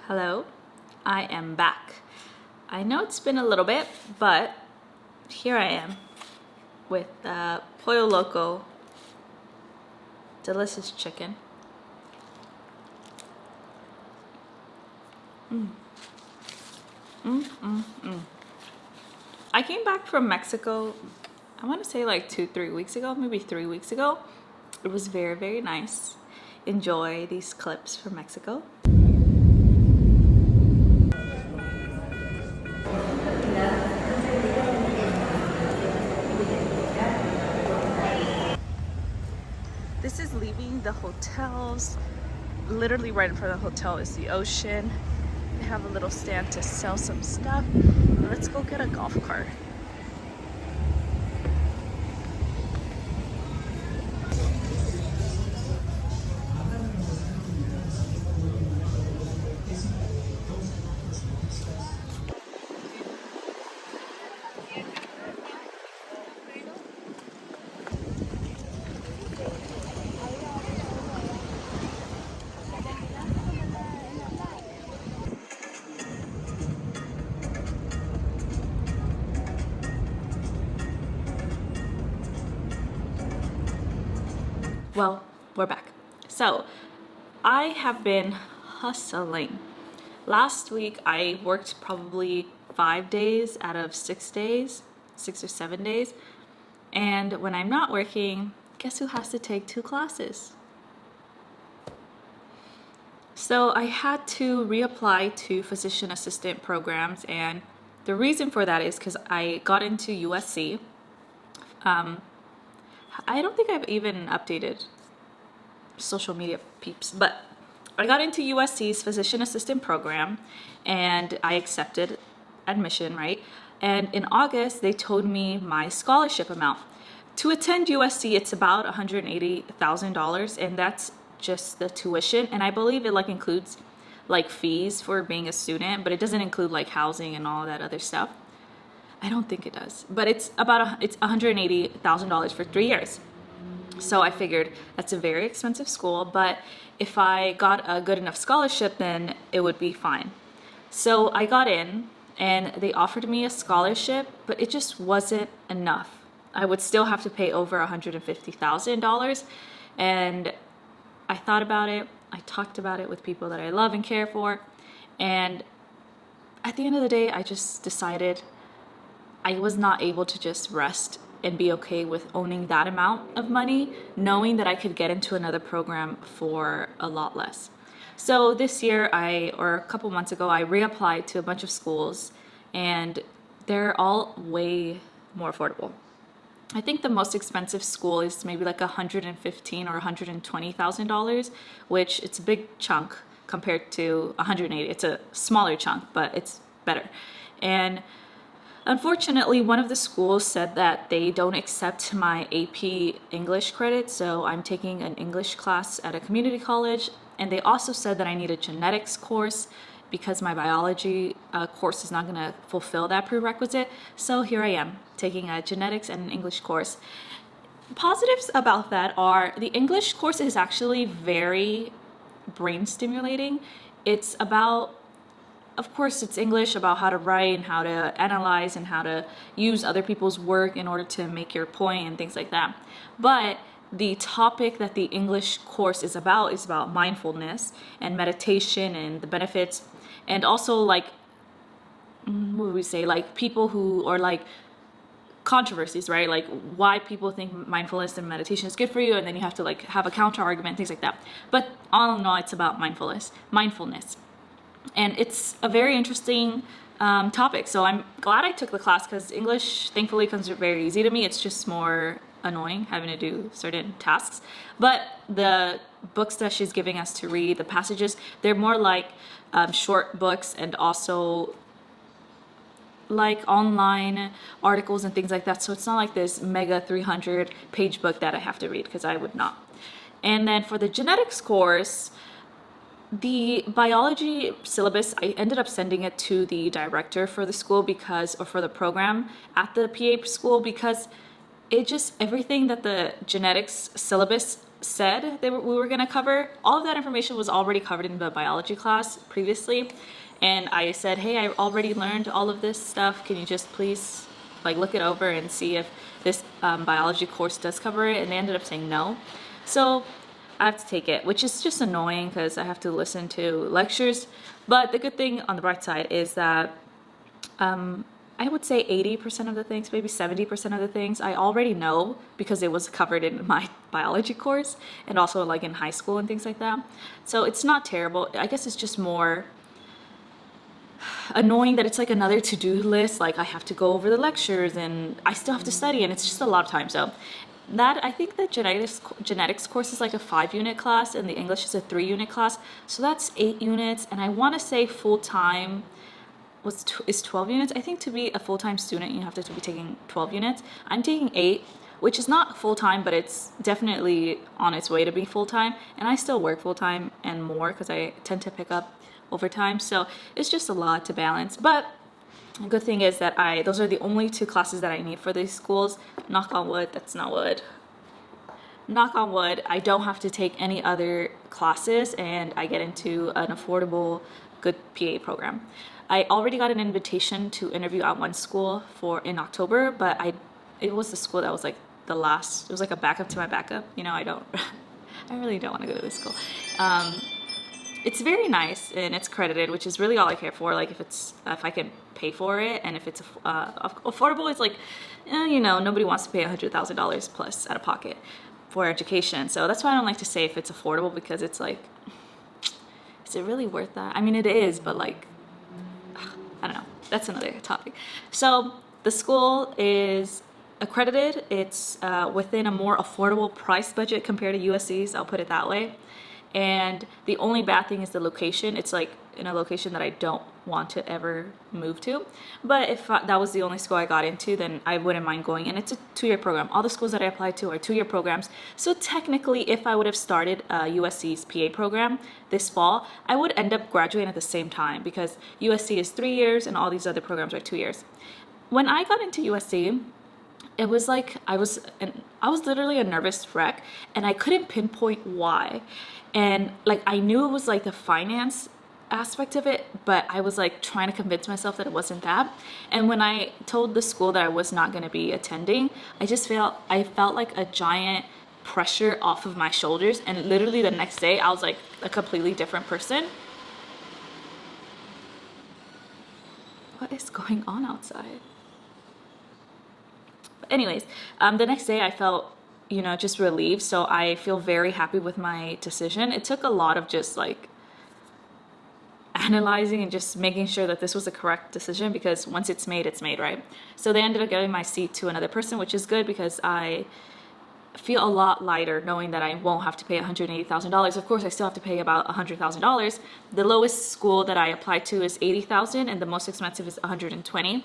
Hello, I am back. I know it's been a little bit, but here I am with Pollo Loco, delicious chicken. I came back from Mexico, I want to say like 2-3 weeks ago, maybe 3 weeks ago. It was very, very nice. Enjoy these clips from Mexico. This is leaving the hotels. Literally right in front of the hotel is the ocean. They have a little stand to sell some stuff. Let's go get a golf cart. Well, we're back. So, I have been hustling. Last week, I worked probably 5 days out of 6 days, 6 or 7 days. And when I'm not working, guess who has to take 2 classes? So I had to reapply to physician assistant programs, and the reason for that is because I got into USC. I don't think I've even updated social media peeps, but I got into USC's physician assistant program and I accepted admission, right? And in August, they told me my scholarship amount. To attend USC, it's about $180,000, and that's just the tuition. And I believe it includes fees for being a student, but it doesn't include housing and all that other stuff. I don't think it does, but it's $180,000 for 3 years. So I figured that's a very expensive school, but if I got a good enough scholarship, then it would be fine. So I got in and they offered me a scholarship, but it just wasn't enough. I would still have to pay over $150,000. And I thought about it. I talked about it with people that I love and care for. And at the end of the day, I just decided I was not able to just rest and be okay with owning that amount of money, knowing that I could get into another program for a lot less. So this year, or a couple months ago, I reapplied to a bunch of schools, and they're all way more affordable. I think the most expensive school is maybe $115,000 or $120,000, which it's a big chunk compared to $180,000. It's a smaller chunk, but it's better. And unfortunately, one of the schools said that they don't accept my AP English credit, so I'm taking an English class at a community college, and they also said that I need a genetics course because my biology course is not going to fulfill that prerequisite. So here I am, taking a genetics and an English course. Positives about that are the English course is actually very brain stimulating. It's about, of course, it's English about how to write and how to analyze and how to use other people's work in order to make your point and things like that. But the topic that the English course is about mindfulness and meditation and the benefits, and also what would we say, people who, or controversies, right? Why people think mindfulness and meditation is good for you, and then you have to have a counter argument, things like that. But all in all, it's about mindfulness. And it's a very interesting topic. So I'm glad I took the class because English, thankfully, comes very easy to me. It's just more annoying having to do certain tasks. But the books that she's giving us to read, the passages, they're more short books, and also online articles and things like that. So it's not this mega 300-page book that I have to read, because I would not. And then for the genetics course, the biology syllabus, I ended up sending it to the director for the school or for the program at the PA school, because everything that the genetics syllabus said we were going to cover, all of that information was already covered in the biology class previously. And I said, hey, I already learned all of this stuff. Can you just please like look it over and see if this biology course does cover it? And they ended up saying no. So I have to take it, which is just annoying because I have to listen to lectures. But the good thing on the bright side is that I would say 80% of the things, maybe 70% of the things I already know because it was covered in my biology course and also like in high school and things like that. So it's not terrible. I guess it's just more annoying that it's like another to-do list. Like I have to go over the lectures and I still have to study, and it's just a lot of time. So that, I think the genetics course is like a 5-unit class and the English is a 3-unit class. So that's 8 units. And I want to say full-time is 12 units. I think to be a full-time student, you have to be taking 12 units. I'm taking 8, which is not full-time, but it's definitely on its way to be full-time. And I still work full-time and more because I tend to pick up overtime. So it's just a lot to balance. But the good thing is that those are the only 2 classes that I need for these schools. Knock on wood, that's not wood. Knock on wood, I don't have to take any other classes and I get into an affordable, good PA program. I already got an invitation to interview at one school in October, but it was the school that was like the last, it was like a backup to my backup. You know, I really don't want to go to this school. It's very nice and it's credited, which is really all I care for. Like if I can pay for it and if it's affordable, it's like, you know, nobody wants to pay $100,000 plus out of pocket for education. So that's why I don't like to say if it's affordable, because it's like, is it really worth that? I mean, it is, but like, I don't know. That's another topic. So the school is accredited. It's within a more affordable price budget compared to USC's, I'll put it that way. And the only bad thing is the location. It's like in a location that I don't want to ever move to. But if that was the only school I got into, then I wouldn't mind going. And it's a 2-year program. All the schools that I applied to are 2-year programs. So technically, if I would have started USC's PA program this fall, I would end up graduating at the same time because USC is 3 years and all these other programs are 2 years. When I got into USC, it was like I was literally a nervous wreck and I couldn't pinpoint why. And like I knew it was like the finance aspect of it, but I was like trying to convince myself that it wasn't that. And when I told the school that I was not going to be attending, I felt like a giant pressure off of my shoulders, and literally the next day I was like a completely different person. What is going on outside? But anyways, the next day I felt, you know, just relieved. So I feel very happy with my decision. It took a lot of just like analyzing and just making sure that this was the correct decision, because once it's made, right? So they ended up giving my seat to another person, which is good because I feel a lot lighter knowing that I won't have to pay $180,000. Of course, I still have to pay about $100,000. The lowest school that I applied to is $80,000 and the most expensive is $120,000.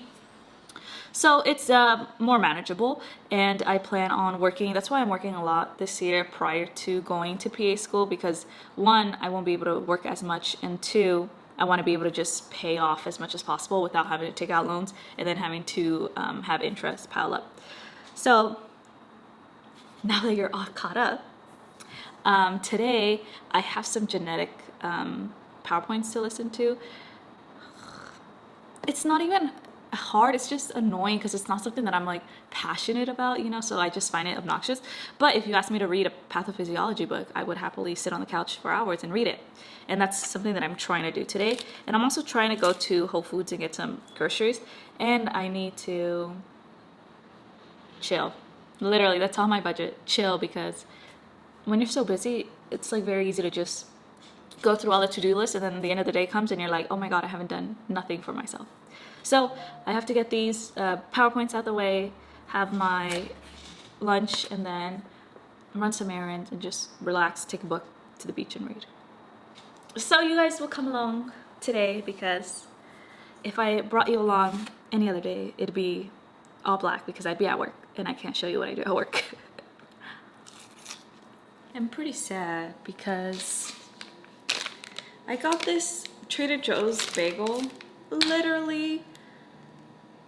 So it's more manageable, and I plan on working. That's why I'm working a lot this year prior to going to PA school, because 1, I won't be able to work as much, and 2, I want to be able to just pay off as much as possible without having to take out loans and then having to have interest pile up. So now that you're all caught up, today I have some genetic PowerPoints to listen to. It's not even hard, it's just annoying because it's not something that I'm like passionate about, you know, so I just find it obnoxious. But if you asked me to read a pathophysiology book, I would happily sit on the couch for hours and read it. And that's something that I'm trying to do today. And I'm also trying to go to Whole Foods and get some groceries, and I need to chill. Literally, that's all my budget, chill, because when you're so busy, it's like very easy to just go through all the to-do lists, and then the end of the day comes and you're like, oh my god, I haven't done nothing for myself. So I have to get these PowerPoints out the way, have my lunch, and then run some errands and just relax, take a book to the beach and read. So you guys will come along today, because if I brought you along any other day, it'd be all black because I'd be at work and I can't show you what I do at work. I'm pretty sad because I got this Trader Joe's bagel literally,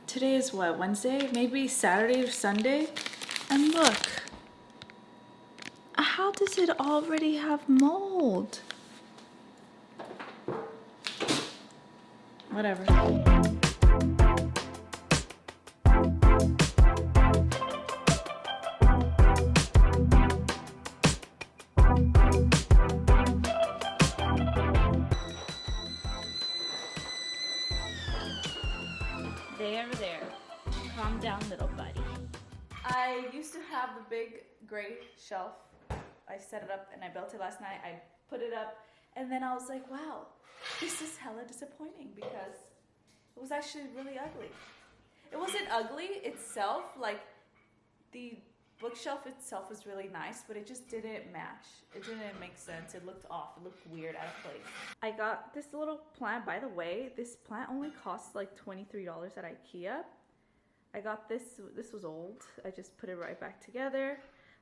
today is what, Wednesday? Maybe Saturday or Sunday. And look, how how does it already have mold? Whatever. There. Calm down, little buddy. I used to have the big gray shelf. I set it up and I built it last night. I put it up and then I was like, wow, this is hella disappointing because it was actually really ugly. It wasn't ugly itself, like the bookshelf itself was really nice, but it just didn't match. It didn't make sense. It looked off. It looked weird, out of place. I got this little plant. By the way, this plant only costs like $23 at IKEA. I got this. This was old. I just put it right back together.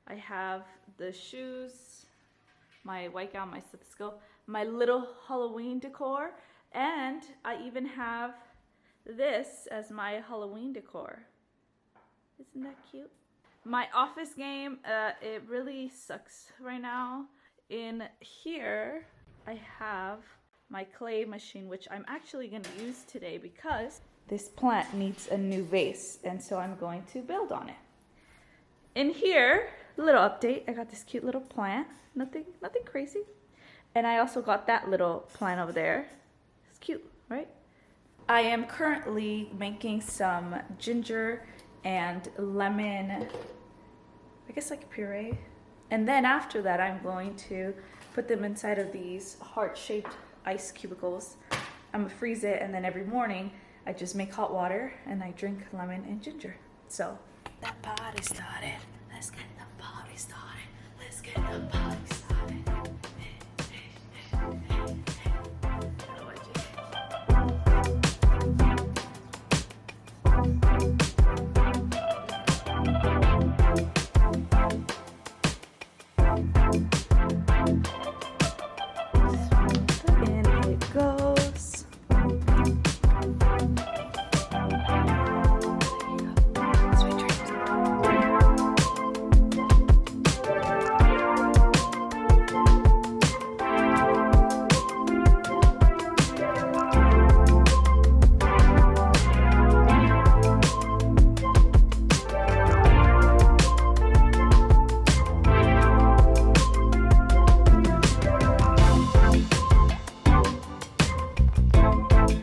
I have the shoes, my white gown, my stethoscope, my little Halloween decor, and I even have this as my Halloween decor. Isn't that cute? My office game, it really sucks right now. In here, I have my clay machine, which I'm actually going to use today because this plant needs a new vase, and so I'm going to build on it. In here, a little update, I got this cute little plant, nothing crazy. And I also got that little plant over there. It's cute, right? I am currently making some ginger and lemon, I guess like puree. And then after that, I'm going to put them inside of these heart-shaped ice cubicles. I'm gonna freeze it, and then every morning I just make hot water and I drink lemon and ginger. So that party started. Let's get the party started. Let's get the party started.